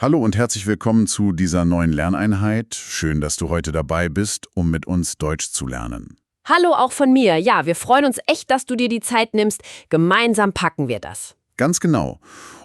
Hallo und herzlich willkommen zu dieser neuen Lerneinheit. Schön, dass du heute dabei bist, um mit uns Deutsch zu lernen. Hallo auch von mir. Ja, wir freuen uns echt, dass du dir die Zeit nimmst. Gemeinsam packen wir das. Ganz genau.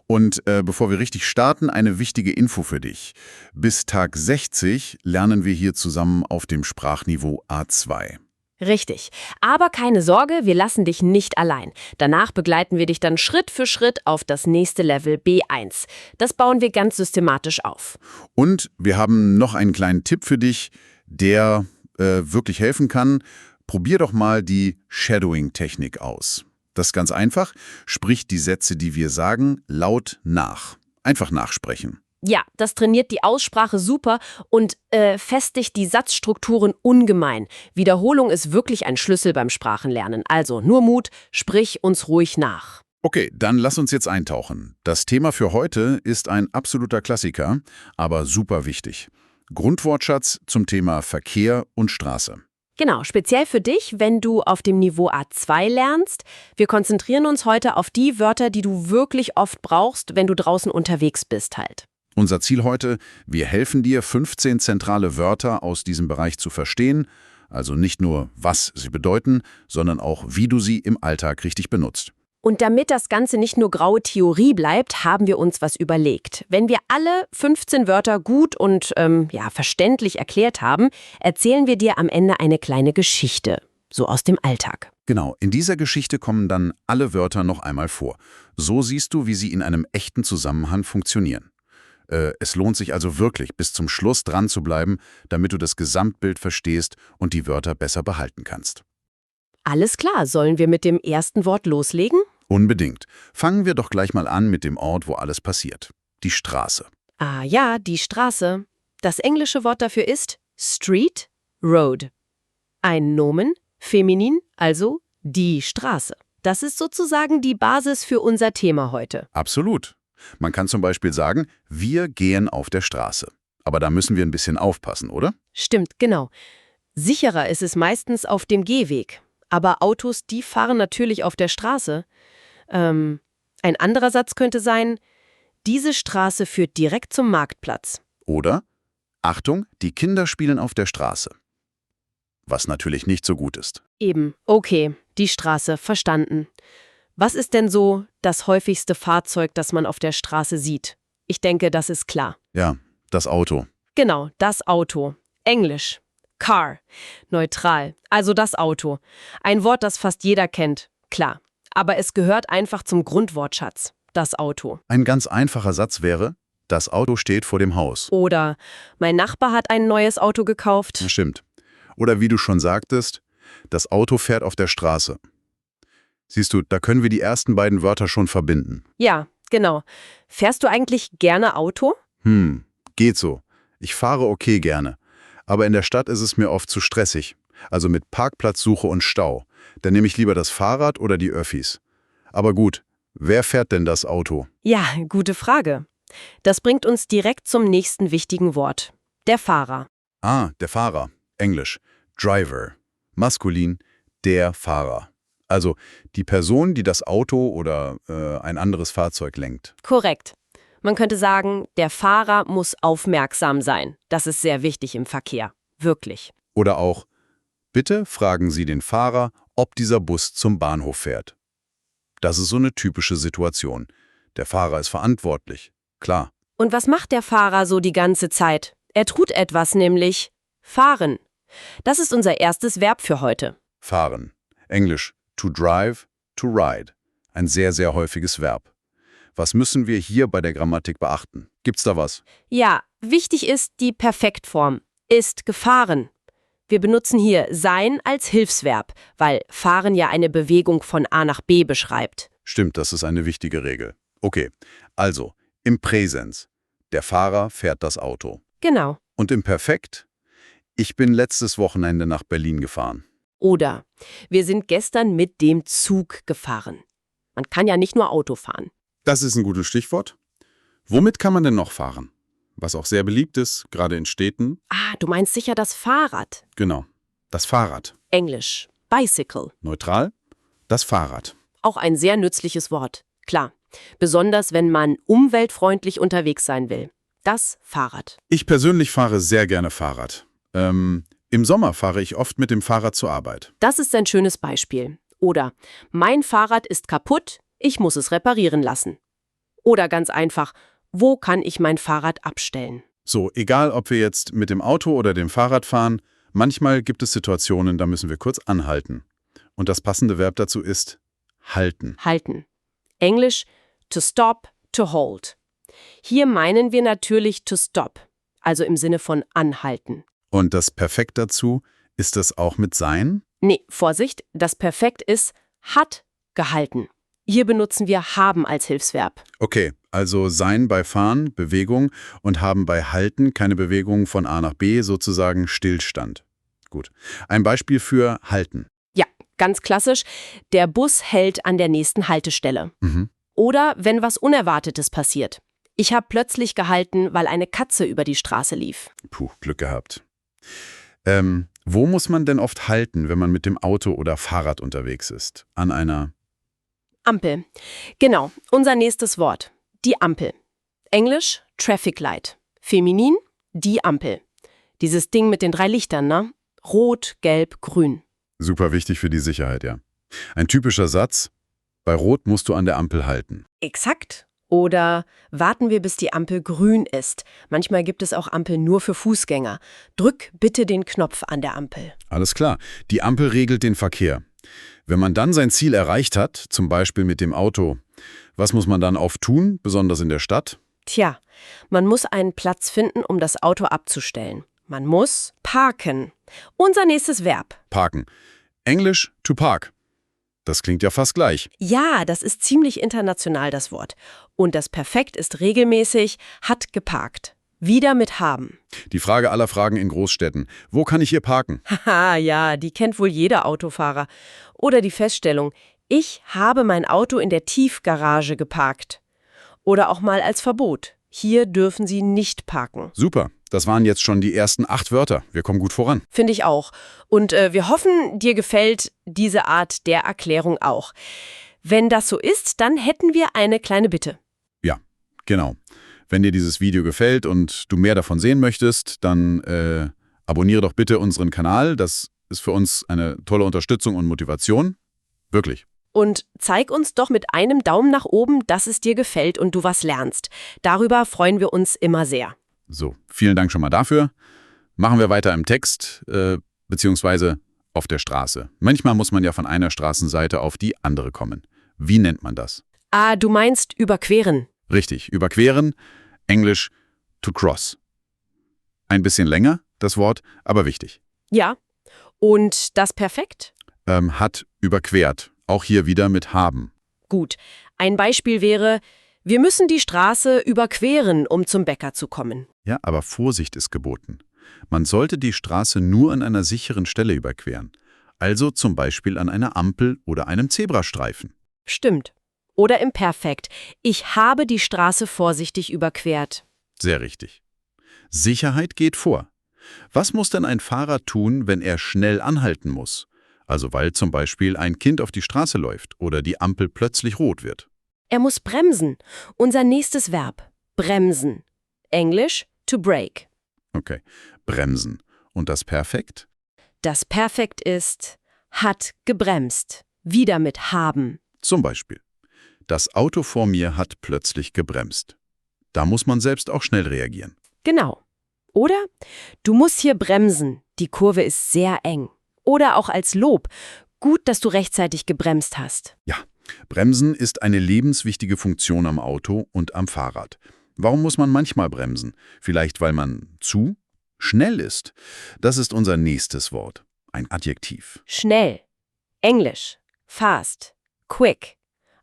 Und bevor wir richtig starten, eine wichtige Info für dich. Bis Tag 60 lernen wir hier zusammen auf dem Sprachniveau A2. Richtig. Aber keine Sorge, wir lassen dich nicht allein. Danach begleiten wir dich dann Schritt für Schritt auf das nächste Level B1. Das bauen wir ganz systematisch auf. Und wir haben noch einen kleinen Tipp für dich, der wirklich helfen kann. Probier doch mal die Shadowing-Technik aus. Das ist ganz einfach. Sprich die Sätze, die wir sagen, laut nach. Einfach nachsprechen. Ja, das trainiert die Aussprache super und festigt die Satzstrukturen ungemein. Wiederholung ist wirklich ein Schlüssel beim Sprachenlernen. Also nur Mut, sprich uns ruhig nach. Okay, dann lass uns jetzt eintauchen. Das Thema für heute ist ein absoluter Klassiker, aber super wichtig. Grundwortschatz zum Thema Verkehr und Straße. Genau, speziell für dich, wenn du auf dem Niveau A2 lernst. Wir konzentrieren uns heute auf die Wörter, die du wirklich oft brauchst, wenn du draußen unterwegs bist halt. Unser Ziel heute, wir helfen dir, 15 zentrale Wörter aus diesem Bereich zu verstehen, also nicht nur, was sie bedeuten, sondern auch, wie du sie im Alltag richtig benutzt. Und damit das Ganze nicht nur graue Theorie bleibt, haben wir uns was überlegt. Wenn wir alle 15 Wörter gut und verständlich erklärt haben, erzählen wir dir am Ende eine kleine Geschichte, so aus dem Alltag. Genau, in dieser Geschichte kommen dann alle Wörter noch einmal vor. So siehst du, wie sie in einem echten Zusammenhang funktionieren. Es lohnt sich also wirklich, bis zum Schluss dran zu bleiben, damit du das Gesamtbild verstehst und die Wörter besser behalten kannst. Alles klar, sollen wir mit dem ersten Wort loslegen? Unbedingt. Fangen wir doch gleich mal an mit dem Ort, wo alles passiert. Die Straße. Ah ja, die Straße. Das englische Wort dafür ist Street, Road. Ein Nomen, feminin, also die Straße. Das ist sozusagen die Basis für unser Thema heute. Absolut. Man kann zum Beispiel sagen, wir gehen auf der Straße. Aber da müssen wir ein bisschen aufpassen, oder? Stimmt, genau. Sicherer ist es meistens auf dem Gehweg. Aber Autos, die fahren natürlich auf der Straße. Ein anderer Satz könnte sein, diese Straße führt direkt zum Marktplatz. Oder, Achtung, die Kinder spielen auf der Straße. Was natürlich nicht so gut ist. Eben, okay, die Straße, verstanden. Was ist denn so das häufigste Fahrzeug, das man auf der Straße sieht? Ich denke, das ist klar. Ja, das Auto. Genau, das Auto. Englisch. Car. Neutral. Also das Auto. Ein Wort, das fast jeder kennt. Klar. Aber es gehört einfach zum Grundwortschatz. Das Auto. Ein ganz einfacher Satz wäre, das Auto steht vor dem Haus. Oder mein Nachbar hat ein neues Auto gekauft. Ja, stimmt. Oder wie du schon sagtest, das Auto fährt auf der Straße. Siehst du, da können wir die ersten beiden Wörter schon verbinden. Ja, genau. Fährst du eigentlich gerne Auto? Geht so. Ich fahre okay gerne. Aber in der Stadt ist es mir oft zu stressig. Also mit Parkplatzsuche und Stau. Dann nehme ich lieber das Fahrrad oder die Öffis. Aber gut, wer fährt denn das Auto? Ja, gute Frage. Das bringt uns direkt zum nächsten wichtigen Wort. Der Fahrer. Ah, der Fahrer. Englisch. Driver. Maskulin. Der Fahrer. Also die Person, die das Auto oder ein anderes Fahrzeug lenkt. Korrekt. Man könnte sagen, der Fahrer muss aufmerksam sein. Das ist sehr wichtig im Verkehr. Wirklich. Oder auch, bitte fragen Sie den Fahrer, ob dieser Bus zum Bahnhof fährt. Das ist so eine typische Situation. Der Fahrer ist verantwortlich. Klar. Und was macht der Fahrer so die ganze Zeit? Er tut etwas, nämlich fahren. Das ist unser erstes Verb für heute. Fahren. Englisch. To drive, to ride. Ein sehr, sehr häufiges Verb. Was müssen wir hier bei der Grammatik beachten? Gibt's da was? Ja, wichtig ist die Perfektform. Ist gefahren. Wir benutzen hier sein als Hilfsverb, weil fahren ja eine Bewegung von A nach B beschreibt. Stimmt, das ist eine wichtige Regel. Okay, also im Präsens. Der Fahrer fährt das Auto. Genau. Und im Perfekt? Ich bin letztes Wochenende nach Berlin gefahren. Oder wir sind gestern mit dem Zug gefahren. Man kann ja nicht nur Auto fahren. Das ist ein gutes Stichwort. Womit kann man denn noch fahren? Was auch sehr beliebt ist, gerade in Städten. Ah, du meinst sicher das Fahrrad. Genau, das Fahrrad. Englisch. Bicycle. Neutral, das Fahrrad. Auch ein sehr nützliches Wort. Klar. Besonders, wenn man umweltfreundlich unterwegs sein will. Das Fahrrad. Ich persönlich fahre sehr gerne Fahrrad. Im Sommer fahre ich oft mit dem Fahrrad zur Arbeit. Das ist ein schönes Beispiel. Oder mein Fahrrad ist kaputt, ich muss es reparieren lassen. Oder ganz einfach, wo kann ich mein Fahrrad abstellen? So, egal ob wir jetzt mit dem Auto oder dem Fahrrad fahren, manchmal gibt es Situationen, da müssen wir kurz anhalten. Und das passende Verb dazu ist halten. Halten. Englisch to stop, to hold. Hier meinen wir natürlich to stop, also im Sinne von anhalten. Und das Perfekt dazu, ist das auch mit sein? Nee, Vorsicht, das Perfekt ist hat gehalten. Hier benutzen wir haben als Hilfsverb. Okay, also sein bei Fahren, Bewegung, und haben bei Halten, keine Bewegung von A nach B, sozusagen Stillstand. Gut. Ein Beispiel für halten. Ja, ganz klassisch, der Bus hält an der nächsten Haltestelle. Oder wenn was Unerwartetes passiert. Ich habe plötzlich gehalten, weil eine Katze über die Straße lief. Puh, Glück gehabt. Wo muss man denn oft halten, wenn man mit dem Auto oder Fahrrad unterwegs ist? An einer Ampel. Genau, unser nächstes Wort. Die Ampel. Englisch Traffic Light. Feminin die Ampel. Dieses Ding mit den 3 Lichtern, ne? Rot, Gelb, Grün. Super wichtig für die Sicherheit, ja. Ein typischer Satz: Bei Rot musst du an der Ampel halten. Exakt. Oder warten wir, bis die Ampel grün ist. Manchmal gibt es auch Ampeln nur für Fußgänger. Drück bitte den Knopf an der Ampel. Alles klar. Die Ampel regelt den Verkehr. Wenn man dann sein Ziel erreicht hat, zum Beispiel mit dem Auto, was muss man dann oft tun, besonders in der Stadt? Tja, man muss einen Platz finden, um das Auto abzustellen. Man muss parken. Unser nächstes Verb. Parken. Englisch to park. Das klingt ja fast gleich. Ja, das ist ziemlich international, das Wort. Und das Perfekt ist regelmäßig, hat geparkt. Wieder mit haben. Die Frage aller Fragen in Großstädten. Wo kann ich hier parken? Haha, ja, die kennt wohl jeder Autofahrer. Oder die Feststellung, ich habe mein Auto in der Tiefgarage geparkt. Oder auch mal als Verbot. Hier dürfen Sie nicht parken. Super. Das waren jetzt schon die ersten 8 Wörter. Wir kommen gut voran. Finde ich auch. Und wir hoffen, dir gefällt diese Art der Erklärung auch. Wenn das so ist, dann hätten wir eine kleine Bitte. Ja, genau. Wenn dir dieses Video gefällt und du mehr davon sehen möchtest, dann abonniere doch bitte unseren Kanal. Das ist für uns eine tolle Unterstützung und Motivation. Wirklich. Und zeig uns doch mit einem Daumen nach oben, dass es dir gefällt und du was lernst. Darüber freuen wir uns immer sehr. So, vielen Dank schon mal dafür. Machen wir weiter im Text, beziehungsweise auf der Straße. Manchmal muss man ja von einer Straßenseite auf die andere kommen. Wie nennt man das? Ah, du meinst überqueren. Richtig, überqueren, Englisch to cross. Ein bisschen länger, das Wort, aber wichtig. Ja. Und das Perfekt? Hat überquert, auch hier wieder mit haben. Gut. Ein Beispiel wäre, wir müssen die Straße überqueren, um zum Bäcker zu kommen. Ja, aber Vorsicht ist geboten. Man sollte die Straße nur an einer sicheren Stelle überqueren. Also zum Beispiel an einer Ampel oder einem Zebrastreifen. Stimmt. Oder im Perfekt. Ich habe die Straße vorsichtig überquert. Sehr richtig. Sicherheit geht vor. Was muss denn ein Fahrer tun, wenn er schnell anhalten muss? Also weil zum Beispiel ein Kind auf die Straße läuft oder die Ampel plötzlich rot wird. Er muss bremsen. Unser nächstes Verb. Bremsen. Englisch to brake. Okay, bremsen. Und das Perfekt? Das Perfekt ist hat gebremst. Wieder mit haben. Zum Beispiel: Das Auto vor mir hat plötzlich gebremst. Da muss man selbst auch schnell reagieren. Genau. Oder du musst hier bremsen. Die Kurve ist sehr eng. Oder auch als Lob. Gut, dass du rechtzeitig gebremst hast. Ja, Bremsen ist eine lebenswichtige Funktion am Auto und am Fahrrad. Warum muss man manchmal bremsen? Vielleicht, weil man zu schnell ist. Das ist unser nächstes Wort. Ein Adjektiv. Schnell. Englisch. Fast. Quick.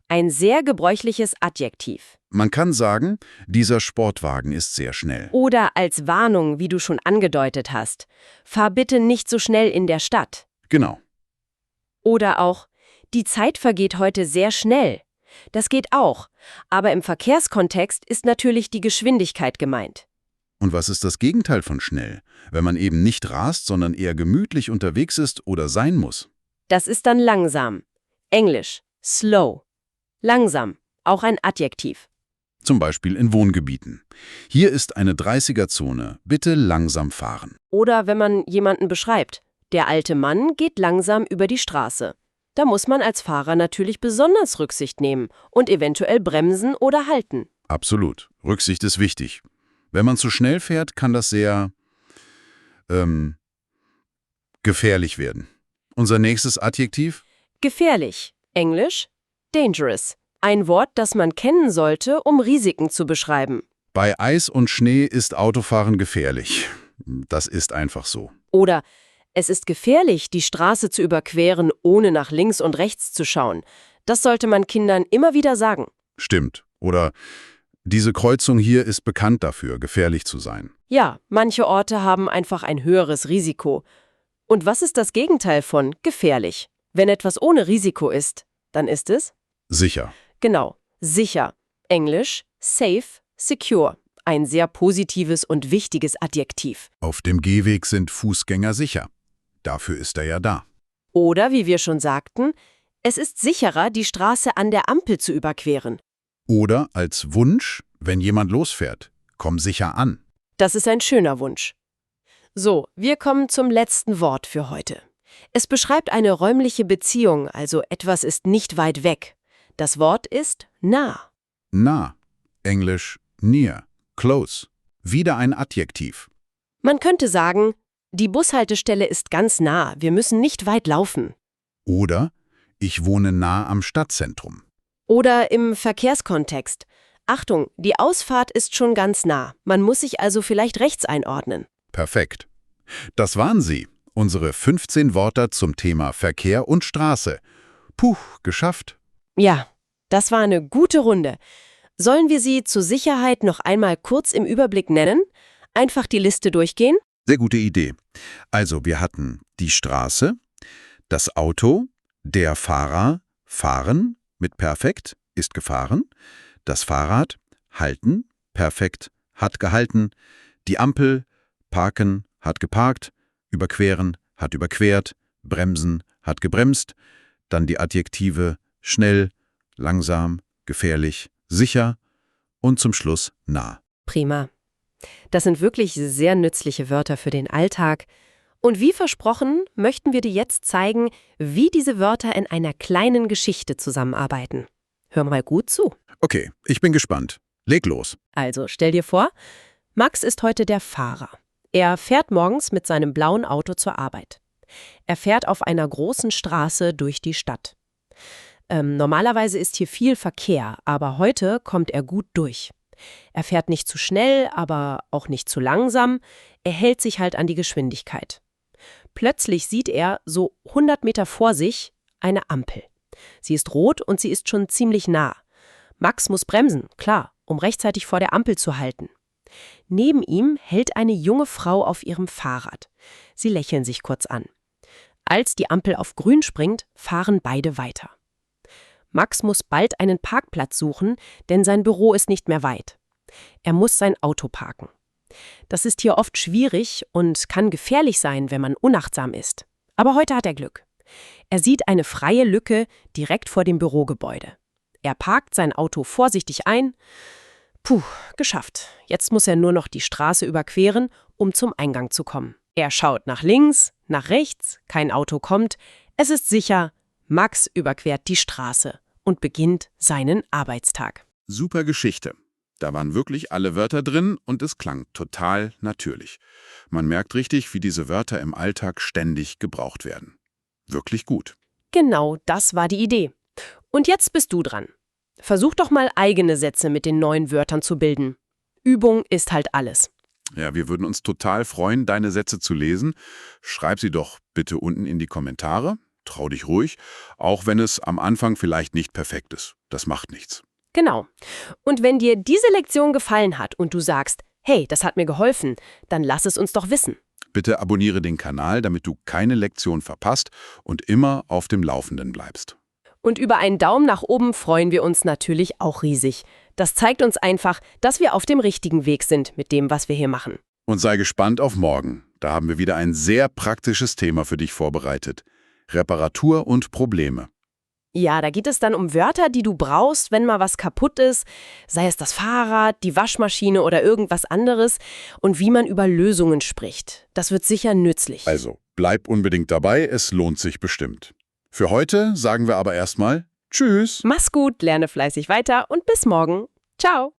Ein sehr gebräuchliches Adjektiv. Man kann sagen, dieser Sportwagen ist sehr schnell. Oder als Warnung, wie du schon angedeutet hast. Fahr bitte nicht so schnell in der Stadt. Genau. Oder auch, die Zeit vergeht heute sehr schnell. Das geht auch. Aber im Verkehrskontext ist natürlich die Geschwindigkeit gemeint. Und was ist das Gegenteil von schnell? Wenn man eben nicht rast, sondern eher gemütlich unterwegs ist oder sein muss. Das ist dann langsam. Englisch. Slow. Langsam. Auch ein Adjektiv. zum Beispiel in Wohngebieten. Hier ist eine 30er-Zone, bitte langsam fahren. Oder wenn man jemanden beschreibt, der alte Mann geht langsam über die Straße. Da muss man als Fahrer natürlich besonders Rücksicht nehmen und eventuell bremsen oder halten. Absolut. Rücksicht ist wichtig. Wenn man zu schnell fährt, kann das sehr gefährlich werden. Unser nächstes Adjektiv? Gefährlich. Englisch dangerous. Ein Wort, das man kennen sollte, um Risiken zu beschreiben. Bei Eis und Schnee ist Autofahren gefährlich. Das ist einfach so. Oder es ist gefährlich, die Straße zu überqueren, ohne nach links und rechts zu schauen. Das sollte man Kindern immer wieder sagen. Stimmt. Oder diese Kreuzung hier ist bekannt dafür, gefährlich zu sein. Ja, manche Orte haben einfach ein höheres Risiko. Und was ist das Gegenteil von gefährlich? Wenn etwas ohne Risiko ist, dann ist es? Sicher. Genau, sicher. Englisch safe, secure. Ein sehr positives und wichtiges Adjektiv. Auf dem Gehweg sind Fußgänger sicher. Dafür ist er ja da. Oder, wie wir schon sagten, es ist sicherer, die Straße an der Ampel zu überqueren. Oder als Wunsch, wenn jemand losfährt, komm sicher an. Das ist ein schöner Wunsch. So, wir kommen zum letzten Wort für heute. Es beschreibt eine räumliche Beziehung, also etwas ist nicht weit weg. Das Wort ist nah. Nah. Englisch near, close. Wieder ein Adjektiv. Man könnte sagen, die Bushaltestelle ist ganz nah, wir müssen nicht weit laufen. Oder ich wohne nah am Stadtzentrum. Oder im Verkehrskontext. Achtung, die Ausfahrt ist schon ganz nah, man muss sich also vielleicht rechts einordnen. Perfekt. Das waren sie, unsere 15 Wörter zum Thema Verkehr und Straße. Puh, geschafft. Ja, das war eine gute Runde. Sollen wir sie zur Sicherheit noch einmal kurz im Überblick nennen? Einfach die Liste durchgehen? Sehr gute Idee. Also, wir hatten die Straße, das Auto, der Fahrer, fahren mit perfekt, ist gefahren, das Fahrrad, halten, perfekt, hat gehalten, die Ampel, parken, hat geparkt, überqueren, hat überquert, bremsen, hat gebremst, dann die Adjektive schnell, langsam, gefährlich, sicher und zum Schluss nah. Prima. Das sind wirklich sehr nützliche Wörter für den Alltag. Und wie versprochen, möchten wir dir jetzt zeigen, wie diese Wörter in einer kleinen Geschichte zusammenarbeiten. Hör mal gut zu. Okay, ich bin gespannt. Leg los. Also, stell dir vor, Max ist heute der Fahrer. Er fährt morgens mit seinem blauen Auto zur Arbeit. Er fährt auf einer großen Straße durch die Stadt. Normalerweise ist hier viel Verkehr, aber heute kommt er gut durch. Er fährt nicht zu schnell, aber auch nicht zu langsam. Er hält sich halt an die Geschwindigkeit. Plötzlich sieht er, so 100 Meter vor sich, eine Ampel. Sie ist rot und sie ist schon ziemlich nah. Max muss bremsen, klar, um rechtzeitig vor der Ampel zu halten. Neben ihm hält eine junge Frau auf ihrem Fahrrad. Sie lächeln sich kurz an. Als die Ampel auf grün springt, fahren beide weiter. Max muss bald einen Parkplatz suchen, denn sein Büro ist nicht mehr weit. Er muss sein Auto parken. Das ist hier oft schwierig und kann gefährlich sein, wenn man unachtsam ist. Aber heute hat er Glück. Er sieht eine freie Lücke direkt vor dem Bürogebäude. Er parkt sein Auto vorsichtig ein. Puh, geschafft. Jetzt muss er nur noch die Straße überqueren, um zum Eingang zu kommen. Er schaut nach links, nach rechts, kein Auto kommt. Es ist sicher, Max überquert die Straße und beginnt seinen Arbeitstag. Super Geschichte. Da waren wirklich alle Wörter drin und es klang total natürlich. Man merkt richtig, wie diese Wörter im Alltag ständig gebraucht werden. Wirklich gut. Genau, das war die Idee. Und jetzt bist du dran. Versuch doch mal eigene Sätze mit den neuen Wörtern zu bilden. Übung ist halt alles. Ja, wir würden uns total freuen, deine Sätze zu lesen. Schreib sie doch bitte unten in die Kommentare. Trau dich ruhig, auch wenn es am Anfang vielleicht nicht perfekt ist. Das macht nichts. Genau. Und wenn dir diese Lektion gefallen hat und du sagst, hey, das hat mir geholfen, dann lass es uns doch wissen. Bitte abonniere den Kanal, damit du keine Lektion verpasst und immer auf dem Laufenden bleibst. Und über einen Daumen nach oben freuen wir uns natürlich auch riesig. Das zeigt uns einfach, dass wir auf dem richtigen Weg sind mit dem, was wir hier machen. Und sei gespannt auf morgen. Da haben wir wieder ein sehr praktisches Thema für dich vorbereitet. Reparatur und Probleme. Ja, da geht es dann um Wörter, die du brauchst, wenn mal was kaputt ist, sei es das Fahrrad, die Waschmaschine oder irgendwas anderes, und wie man über Lösungen spricht. Das wird sicher nützlich. Also, bleib unbedingt dabei, es lohnt sich bestimmt. Für heute sagen wir aber erstmal Tschüss. Mach's gut, lerne fleißig weiter und bis morgen. Ciao.